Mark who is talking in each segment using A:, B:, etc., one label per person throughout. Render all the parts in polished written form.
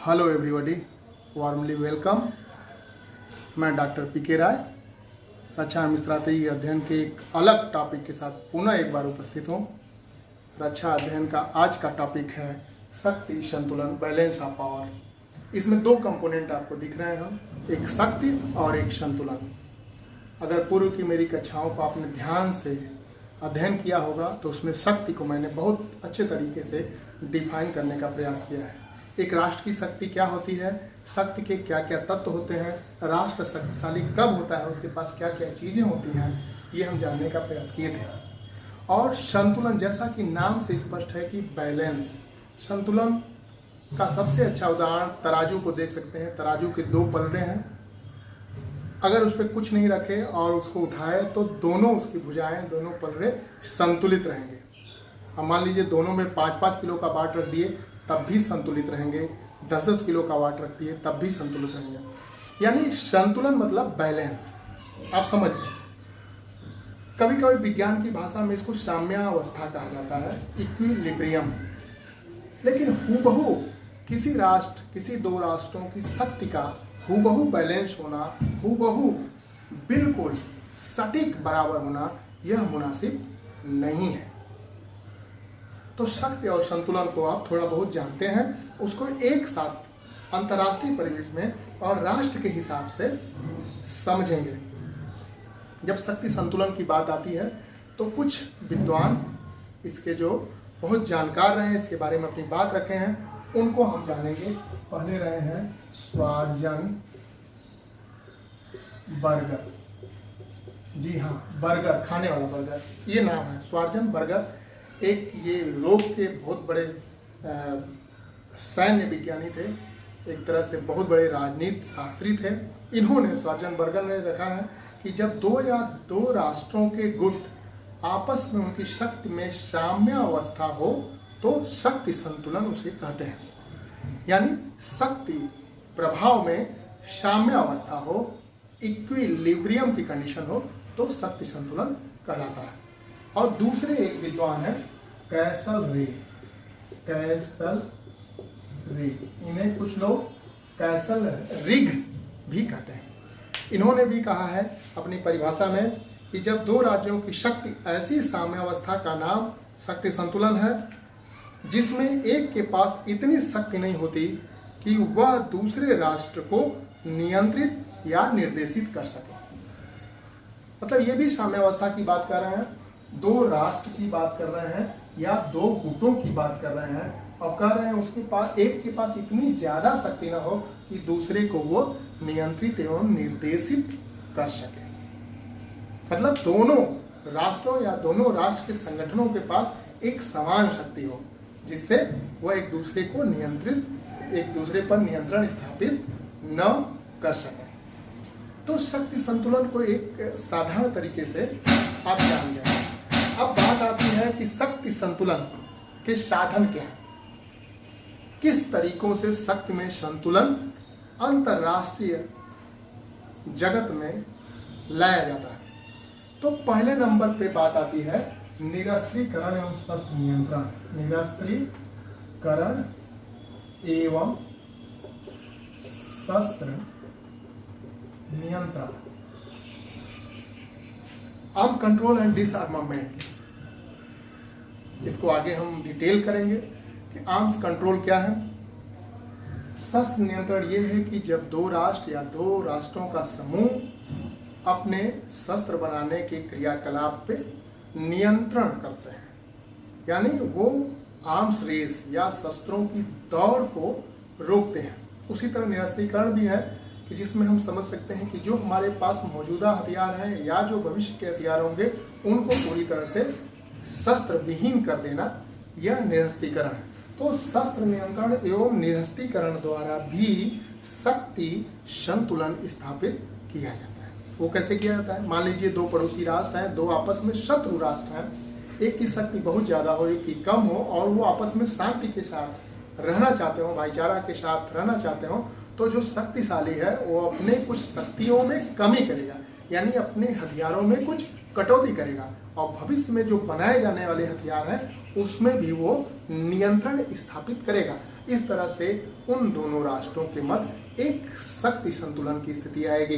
A: Hello everybody, warmly welcome. मैं doctor PK. राय रक्षा एवं strategy अध्ययन के एक अलग टॉपिक के साथ पुनः एक बार उपस्थित हूँ। रक्षा अध्ययन का आज का टॉपिक है शक्ति संतुलन, बैलेंस ऑफ पावर। इसमें दो कंपोनेंट आपको दिख रहे हैं, एक शक्ति और एक संतुलन। अगर पूर्व की मेरी कक्षाओं को आपने ध्यान से अध्ययन किया होगा तो उसमें शक्ति को मैंने बहुत अच्छे तरीके से डिफाइन करने का प्रयास किया है। एक राष्ट्र की शक्ति क्या होती है, शक्ति के क्या क्या तत्व होते हैं, राष्ट्र शक्तिशाली कब होता है, उसके पास क्या क्या चीज़ें होती हैं, ये हम जानने का प्रयास किए थे। और संतुलन, जैसा कि नाम से स्पष्ट है कि बैलेंस, संतुलन का सबसे अच्छा उदाहरण तराजू को देख सकते हैं। तराजू के दो पलड़े हैं, अगर उस पर कुछ नहीं रखे और उसको उठाए तो दोनों उसकी भुजाएं, दोनों पलड़े संतुलित रहेंगे। अब मान लीजिए दोनों में 5-5 किलो का बाट रख दिए तब भी संतुलित रहेंगे, 10-10 किलो का बाट रख दिए तब भी संतुलित रहेंगे। यानी संतुलन मतलब बैलेंस, आप समझ लें। कभी कभी विज्ञान की भाषा में इसको साम्यावस्था कहा जाता है, इक्विलिब्रियम। लेकिन हूबहू किसी राष्ट्र, किसी दो राष्ट्रों की शक्ति का हूबहू बैलेंस होना, हूबहू बिल्कुल सटीक बराबर होना, यह मुनासिब नहीं है। तो शक्ति और संतुलन को आप थोड़ा बहुत जानते हैं, उसको एक साथ अंतर्राष्ट्रीय परिवेश में और राष्ट्र के हिसाब से समझेंगे। जब शक्ति संतुलन की बात आती है तो कुछ विद्वान, इसके जो बहुत जानकार रहे हैं, इसके बारे में अपनी बात रखे हैं, उनको हम जानेंगे। पहले रहे हैं श्वार्ज़ेनबर्गर। जी हाँ, बर्गर, खाने वाला बर्गर, ये नाम है श्वार्ज़ेनबर्गर। एक ये रोग के बहुत बड़े सैन्य विज्ञानी थे, एक तरह से बहुत बड़े राजनीति शास्त्री थे। इन्होंने, श्वार्ज़ेनबर्गर ने देखा है कि जब दो राष्ट्रों के गुट आपस में उनकी शक्ति में साम्यावस्था हो तो शक्ति संतुलन उसे कहते हैं। यानी शक्ति प्रभाव में साम्यावस्था हो, इक्विलिब्रियम की कंडीशन हो तो शक्ति संतुलन कहलाता है। और दूसरे एक विद्वान है कैसल रे, इन्हें कुछ लोग कैसल रिग भी कहते हैं। इन्होंने भी कहा है अपनी परिभाषा में कि जब दो राज्यों की शक्ति, ऐसी साम्यावस्था का नाम शक्ति संतुलन है जिसमें एक के पास इतनी शक्ति नहीं होती कि वह दूसरे राष्ट्र को नियंत्रित या निर्देशित कर सके। मतलब ये भी साम्यावस्था की बात कर रहे हैं, दो राष्ट्र की बात कर रहे हैं या दो गुटों की बात कर रहे हैं और कह रहे हैं उसके पास, एक के पास इतनी ज्यादा शक्ति ना हो कि दूसरे को वो नियंत्रित एवं निर्देशित कर सके। मतलब दोनों राष्ट्रों या दोनों राष्ट्र के संगठनों के पास एक समान शक्ति हो जिससे वह एक दूसरे को नियंत्रित, एक दूसरे पर नियंत्रण स्थापित न कर सके। तो शक्ति संतुलन को एक साधारण तरीके से आप जान गए। अब बात आती है कि शक्ति संतुलन के साधन क्या है, किस तरीकों से शक्ति में संतुलन अंतरराष्ट्रीय जगत में लाया जाता है। तो पहले नंबर पे बात आती है निरस्त्रीकरण एवं शस्त्र नियंत्रण। निरस्त्रीकरण एवं शस्त्र नियंत्रण, आर्म कंट्रोल एंड डिसआर्मामेंट। इसको आगे हम डिटेल करेंगे कि आर्म्स कंट्रोल क्या है। शस्त्र नियंत्रण ये है कि जब दो राष्ट्र या दो राष्ट्रों का समूह अपने शस्त्र बनाने के क्रियाकलाप पे नियंत्रण करते हैं, यानी वो आर्म्स रेस या शस्त्रों की दौड़ को रोकते हैं। उसी तरह निरस्त्रीकरण भी है कि जिसमें हम समझ सकते हैं कि जो हमारे पास मौजूदा हथियार हैं या जो भविष्य के हथियार होंगे उनको पूरी तरह से शस्त्र विहीन कर देना, यह निरस्त्रीकरण है। तो शस्त्र नियंत्रण एवं निरस्त्रीकरण द्वारा भी शक्ति संतुलन स्थापित किया जाता है। वो कैसे किया जाता है? मान लीजिए दो पड़ोसी राष्ट्र हैं, दो आपस में शत्रु राष्ट्र हैं, एक की शक्ति बहुत ज़्यादा हो, एक की कम हो, और वो आपस में शांति के साथ रहना चाहते हो, भाईचारा के साथ रहना चाहते हो, तो जो शक्तिशाली है वो अपने कुछ शक्तियों में कमी करेगा, यानी अपने हथियारों में कुछ कटौती करेगा, और भविष्य में जो बनाए जाने वाले हथियार हैं उसमें भी वो नियंत्रण स्थापित करेगा। इस तरह से उन दोनों राष्ट्रों के मध्य एक शक्ति संतुलन की स्थिति आएगी।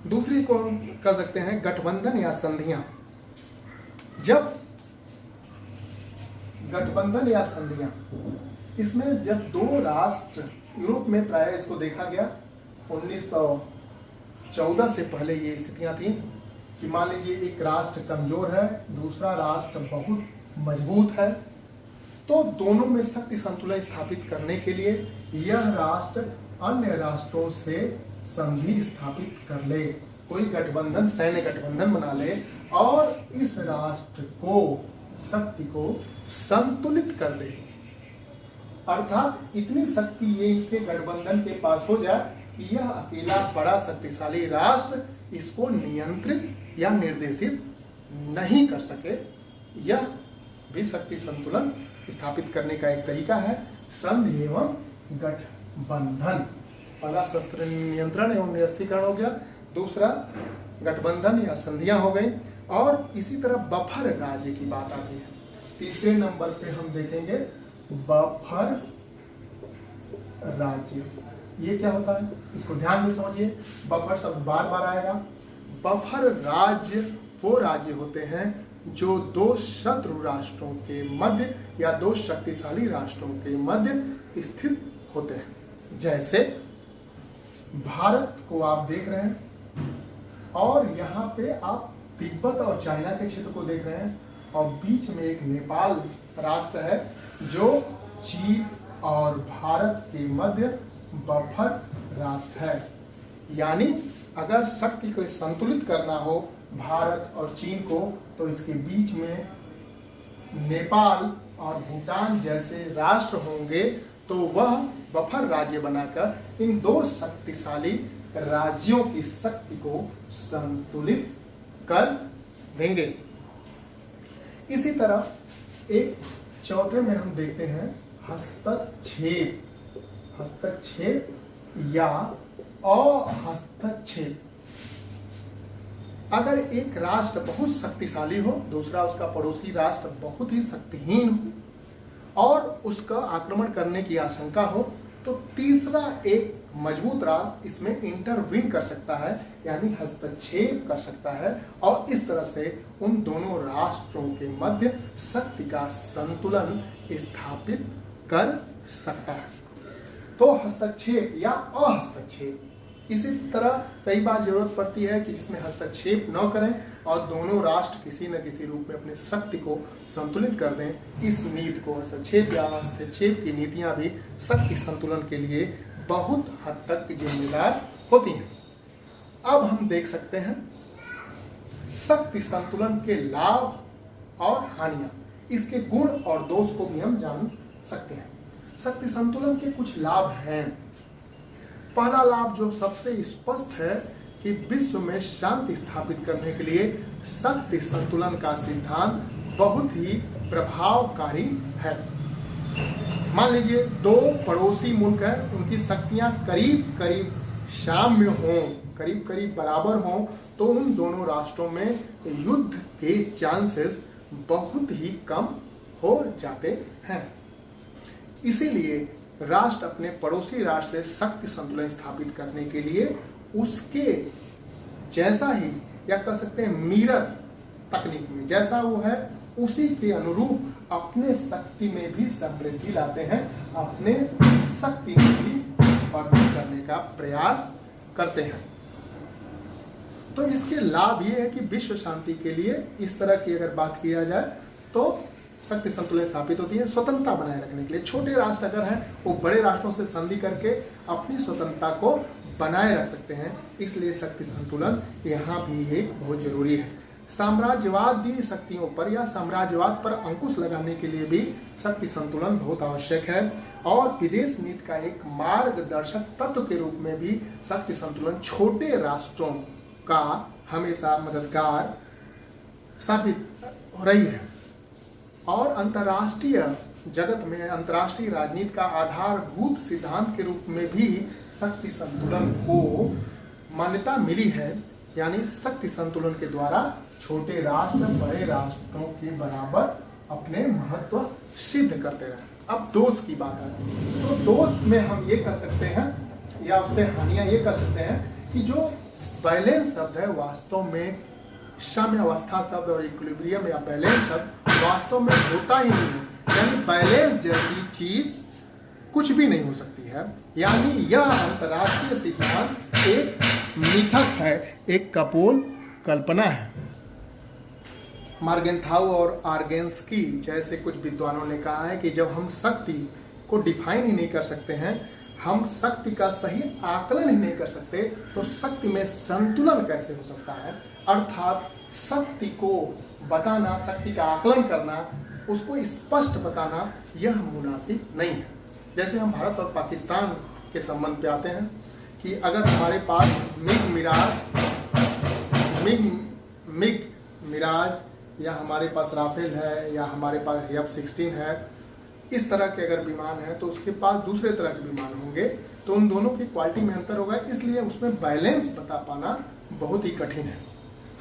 A: दूसरी को हम कह सकते हैं गठबंधन या संधियां। जब गठबंधन या संधियां, इसमें जब दो राष्ट्र, यूरोप में प्राय इसको देखा गया 1914 से पहले ये स्थितियां थी कि मान लीजिए एक राष्ट्र कमजोर है, दूसरा राष्ट्र बहुत मजबूत है, तो दोनों में शक्ति संतुलन स्थापित करने के लिए यह राष्ट्र अन्य राष्ट्रों से संधि स्थापित कर ले, कोई गठबंधन, सैन्य गठबंधन बना ले और इस राष्ट्र को, शक्ति को संतुलित कर दे। अर्थात इतनी शक्ति ये इसके गठबंधन के पास हो जाए कि यह अकेला बड़ा शक्तिशाली राष्ट्र इसको नियंत्रित या निर्देशित नहीं कर सके। यह भी शक्ति संतुलन स्थापित करने का एक तरीका है, संधि एवं गठबंधन। पहला शस्त्र नियंत्रण एवं निरस्त्रीकरण हो गया, दूसरा गठबंधन या संधियां हो गई, और इसी तरह बफर राज्य की बात आती है। तीसरे नंबर पे हम देखेंगे बफर राज्य। ये क्या होता है, इसको ध्यान से समझिए, बफर शब्द बार बार आएगा। बफर राज्य वो राज्य होते हैं जो दो शत्रु राष्ट्रों के मध्य या दो शक्तिशाली राष्ट्रों के मध्य स्थित होते हैं। जैसे भारत को आप देख रहे हैं और यहाँ पे आप तिब्बत और चाइना के क्षेत्र को देख रहे हैं, और बीच में एक नेपाल राष्ट्र है जो चीन और भारत के मध्य बफर राष्ट्र है। यानी अगर शक्ति को संतुलित करना हो भारत और चीन को, तो इसके बीच में नेपाल और भूटान जैसे राष्ट्र होंगे, तो वह बफर राज्य बनाकर इन दो शक्तिशाली राज्यों की शक्ति को संतुलित कर देंगे। इसी तरह एक चौथे में हम देखते हैं हस्तक्षेप। हस्तक्षेप या अहस्तक्षेप। अगर एक राष्ट्र बहुत शक्तिशाली हो, दूसरा उसका पड़ोसी राष्ट्र बहुत ही शक्तिहीन हो और उसका आक्रमण करने की आशंका हो, तो तीसरा एक मजबूत राष्ट्र इसमें इंटरवीन कर सकता है, यानी हस्तक्षेप कर सकता है, और इस तरह से उन दोनों राष्ट्रों के मध्य शक्ति का संतुलन स्थापित कर सकता है। तो हस्तक्षेप या अहस्तक्षेप। इसी तरह कई बार जरूरत पड़ती है कि जिसमें हस्तक्षेप न करें और दोनों राष्ट्र किसी न किसी रूप में अपनी शक्ति को संतुलित कर दें। इस नीति को, हस्तक्षेप या हस्तक्षेप की नीतियां भी शक्ति संतुलन के लिए बहुत हद तक जिम्मेदार होती हैं। अब हम देख सकते हैं शक्ति संतुलन के लाभ और हानियां, इसके गुण और दोष को भी हम जान सकते हैं। शक्ति संतुलन के कुछ लाभ हैं। पहला लाभ जो सबसे स्पष्ट है कि विश्व में शांति स्थापित करने के लिए शक्ति संतुलन का सिद्धांत बहुत ही प्रभावकारी है। मान लीजिए दो पड़ोसी मुल्क हैं, उनकी शक्तियां करीब करीब साम्य हों, करीब करीब बराबर हों, तो उन दोनों राष्ट्रों में युद्ध के चांसेस बहुत ही कम हो जाते हैं। इसीलिए राष्ट्र अपने पड़ोसी राष्ट्र से शक्ति संतुलन स्थापित करने के लिए उसके जैसा ही, या कह सकते हैं मिरर तकनीक में जैसा वो है उसी के अनुरूप अपने शक्ति में भी समृद्धि लाते हैं, अपने शक्ति में भी बढ़ोतरी करने का प्रयास करते हैं। तो इसके लाभ ये है कि विश्व शांति के लिए इस तरह की अगर बात किया जाए तो शक्ति संतुलन स्थापित होती है। स्वतंत्रता बनाए रखने के लिए छोटे राष्ट्र अगर हैं वो बड़े राष्ट्रों से संधि करके अपनी स्वतंत्रता को बनाए रख सकते हैं, इसलिए शक्ति संतुलन यहाँ भी एक बहुत जरूरी है। साम्राज्यवादी शक्तियों पर या साम्राज्यवाद पर अंकुश लगाने के लिए भी शक्ति संतुलन बहुत आवश्यक है, और विदेश नीति का एक मार्गदर्शक तत्व के रूप में भी शक्ति संतुलन छोटे राष्ट्रों का हमेशा मददगार साबित हो रही है। और अंतर्राष्ट्रीय जगत में अंतर्राष्ट्रीय राजनीति का आधारभूत सिद्धांत के रूप में भी शक्ति संतुलन को मान्यता मिली है, यानी शक्ति संतुलन के द्वारा छोटे राष्ट्र बड़े राष्ट्रों के बराबर अपने महत्व सिद्ध करते रहे। अब दोष की बात आती है, तो दोष में हम ये कह सकते हैं या उससे हानियां ये कह सकते हैं कि जो बैलेंस शब्द है वास्तव में साम्यावस्था शब्द और इक्विलिब्रियम या बैलेंस शब्द वास्तव में होता ही नहीं है। यानी बैलेंस जैसी चीज कुछ भी नहीं हो सकती है। यानी यह अंतर्राष्ट्रीय सिद्धांत एक मिथक है, एक कपोल कल्पना है। मार्गेंथाउ और आर्गेंस्की जैसे कुछ विद्वानों ने कहा है कि जब हम शक्ति को डिफाइन ही नहीं कर सकते हैं, हम शक्ति का सही आकलन ही नहीं कर सकते, तो शक्ति में संतुलन कैसे हो सकता है। अर्थात शक्ति को बताना, शक्ति का आकलन करना, उसको स्पष्ट बताना यह मुनासिब नहीं है। जैसे हम भारत और पाकिस्तान के संबंध पे आते हैं कि अगर हमारे पास मिग मिराज या हमारे पास राफेल है या हमारे पास F-16 है, इस तरह के अगर विमान है तो उसके पास दूसरे तरह के विमान होंगे, तो उन दोनों की क्वालिटी में अंतर होगा। इसलिए उसमें बैलेंस बता पाना बहुत ही कठिन है।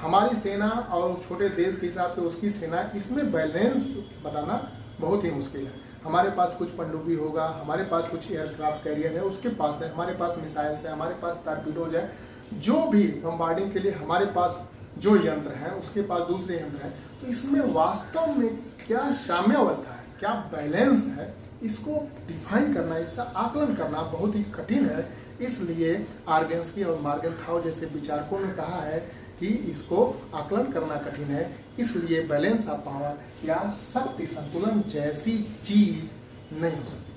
A: हमारी सेना और छोटे देश के हिसाब से उसकी सेना, इसमें बैलेंस बताना बहुत ही मुश्किल है। हमारे पास कुछ पनडुब्बी होगा, हमारे पास कुछ एयरक्राफ्ट कैरियर है, उसके पास है, हमारे पास मिसाइल्स है, हमारे पास टॉर्पीडोज है, जो भी बमबार्डिंग के लिए हमारे पास जो यंत्र हैं उसके पास दूसरे यंत्र हैं। तो इसमें वास्तव में क्या साम्यावस्था है, क्या बैलेंस है, इसको डिफाइन करना, इसका आकलन करना बहुत ही कठिन है। इसलिए आर्गेंस्की और मार्गेंथाउ जैसे विचारकों ने कहा है कि इसको आकलन करना कठिन है। इसलिए बैलेंस ऑफ पावर या शक्ति संतुलन जैसी चीज नहीं हो सकती।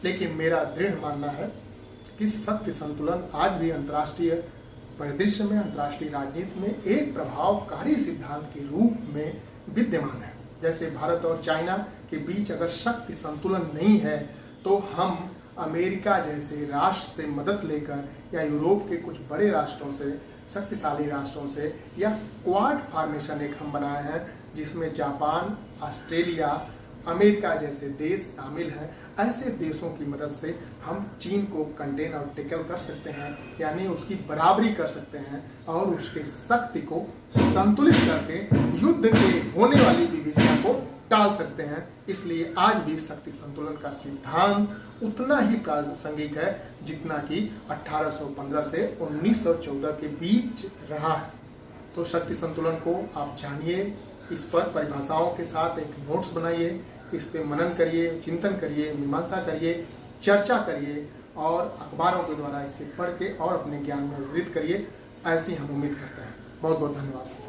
A: लेकिन मेरा दृढ़ मानना है कि शक्ति संतुलन आज भी अंतर्राष्ट्रीय परिदृश्य में, अंतर्राष्ट्रीय राजनीति में एक प्रभावकारी सिद्धांत के रूप में विद्यमान है। जैसे भारत और चाइना के बीच अगर शक्ति संतुलन नहीं है, तो हम अमेरिका जैसे राष्ट्र से मदद लेकर या यूरोप के कुछ बड़े राष्ट्रों से, शक्तिशाली राष्ट्रों से, या क्वाड फॉर्मेशन एक हम बनाए हैं जिसमें जापान, ऑस्ट्रेलिया, अमेरिका जैसे देश शामिल हैं। ऐसे देशों की मदद से हम चीन को कंटेन और टेकल कर सकते हैं, यानी उसकी बराबरी कर सकते हैं और उसके शक्ति को संतुलित करके युद्ध के होने वाली विभिन्नता को टाल सकते हैं। इसलिए आज भी शक्ति संतुलन का सिद्धांत उतना ही प्रासंगिक है जितना कि 1815 से 1914 के बीच रहा है। तो शक्ति संतुलन को आप जानिए, इस पर परिभाषाओं के साथ एक नोट्स बनाइए, इस पे मनन करिए, चिंतन करिए, मीमांसा करिए, चर्चा करिए और अखबारों के द्वारा इसके पढ़ के और अपने ज्ञान में वृद्धि करिए। ऐसी हम उम्मीद करते हैं। बहुत बहुत धन्यवाद।